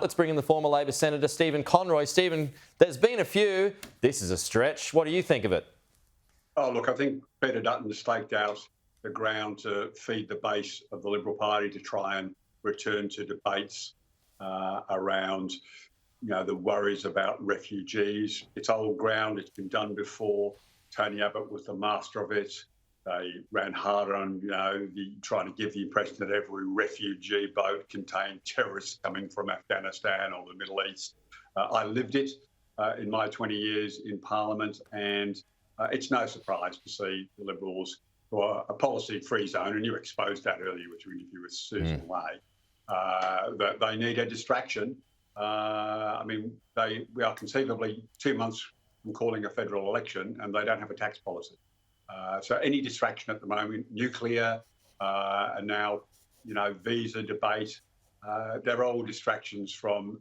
Let's bring in the former Labor Senator Stephen Conroy. Stephen, there's been a few. This is a stretch. What do you think of it? Oh, look, I think Peter Dutton staked out the ground to feed the base of the Liberal Party to try and return to debates around, the worries about refugees. It's old ground. It's been done before. Tony Abbott was the master of it. They ran hard on, trying to give the impression that every refugee boat contained terrorists coming from Afghanistan or the Middle East. I lived it in my 20 years in Parliament, and it's no surprise to see the Liberals, who are a policy-free zone, and you exposed that earlier with your interview with Susan Ley, that they need a distraction. We are conceivably 2 months from calling a federal election, and they don't have a tax policy. So any distraction at the moment, nuclear, and now, visa debate, they're all distractions from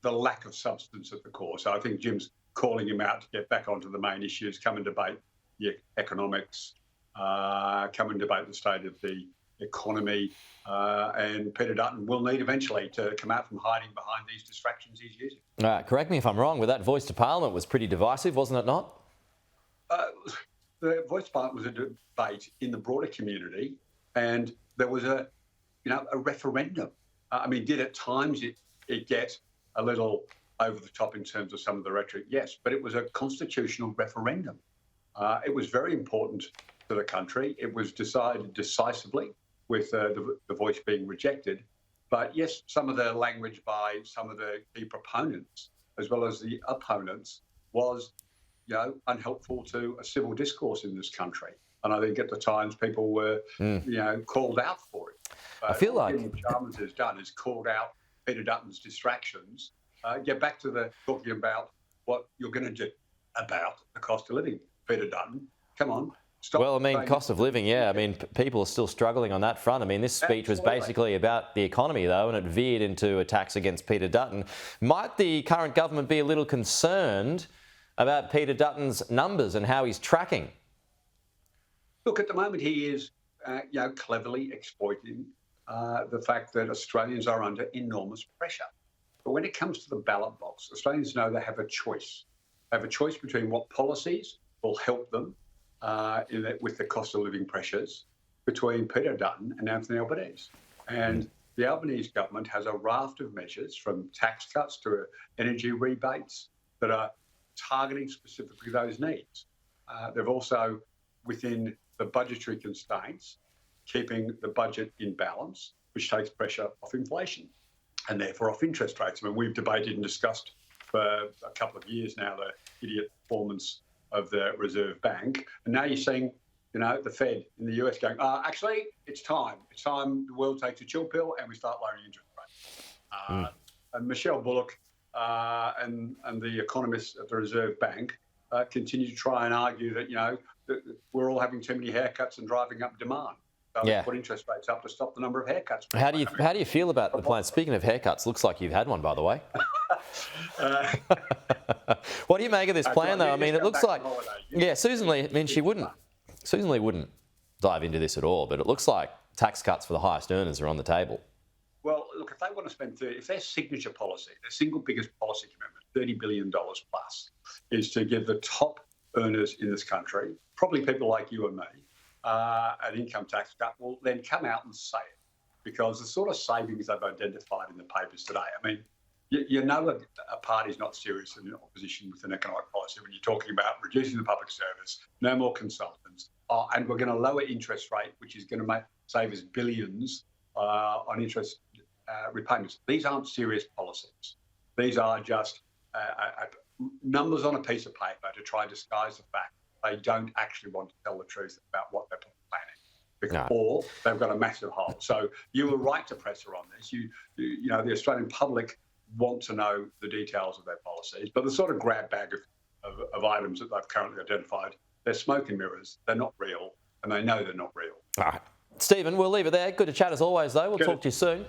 the lack of substance at the core. So I think Jim's calling him out to get back onto the main issues, come and debate the economics, come and debate the state of the economy, and Peter Dutton will need eventually to come out from hiding behind these distractions he's using. Correct me if I'm wrong, but that voice to Parliament was pretty divisive, wasn't it not? The voice to Parliament was a debate in the broader community, and there was a referendum. Did at times it get a little over the top in terms of some of the rhetoric? Yes, but it was a constitutional referendum. It was very important to the country. It was decided decisively with the voice being rejected. But yes, some of the language by some of the key proponents, as well as the opponents, was unhelpful to a civil discourse in this country. And I think at the times people were, called out for it. But I feel like what Chalmers has done is called out Peter Dutton's distractions. Get back to talking about what you're going to do about the cost of living. Peter Dutton, come on. Stop. Well, cost of living, yeah. People are still struggling on that front. This speech was basically about the economy, though, and it veered into attacks against Peter Dutton. Might the current government be a little concerned about Peter Dutton's numbers and how he's tracking? Look, at the moment he is, cleverly exploiting the fact that Australians are under enormous pressure. But when it comes to the ballot box, Australians know they have a choice. They have a choice between what policies will help them with the cost of living pressures, between Peter Dutton and Anthony Albanese. And the Albanese government has a raft of measures, from tax cuts to energy rebates, that are targeting specifically those needs. They've also, within the budgetary constraints, keeping the budget in balance, which takes pressure off inflation and therefore off interest rates. We've debated and discussed for a couple of years now the idiot performance of the Reserve Bank. And now you're seeing, the Fed in the US going, actually, it's time. It's time the world takes a chill pill and we start lowering interest rates. And Michelle Bullock and the economists at the Reserve Bank continue to try and argue that, that we're all having too many haircuts and driving up demand. So they put interest rates up to stop the number of haircuts. How do you feel about the plan? Speaking of haircuts, looks like you've had one, by the way. What do you make of this plan, though? It looks like, Susan Lee, Susan Lee wouldn't dive into this at all, but it looks like tax cuts for the highest earners are on the table. Well, look, if they want to spend if their signature policy, their single biggest policy commitment, $30 billion plus, is to give the top earners in this country, probably people like you and me, an income tax cut, will then come out and say it. Because the sort of savings they've identified in the papers today, a party's not serious in opposition with an economic policy when you're talking about reducing the public service, no more consultants, and we're going to lower interest rate, which is going to save us billions on interest repayments. These aren't serious policies. These are just numbers on a piece of paper to try and disguise the fact they don't actually want to tell the truth about what they're planning. Or they've got a massive hole. So you were right to press her on this. The Australian public want to know the details of their policies, but the sort of grab bag of items that they've currently identified, they're smoke and mirrors. They're not real, and they know they're not real. All right. Stephen, we'll leave it there. Good to chat as always, though. We'll talk to you soon.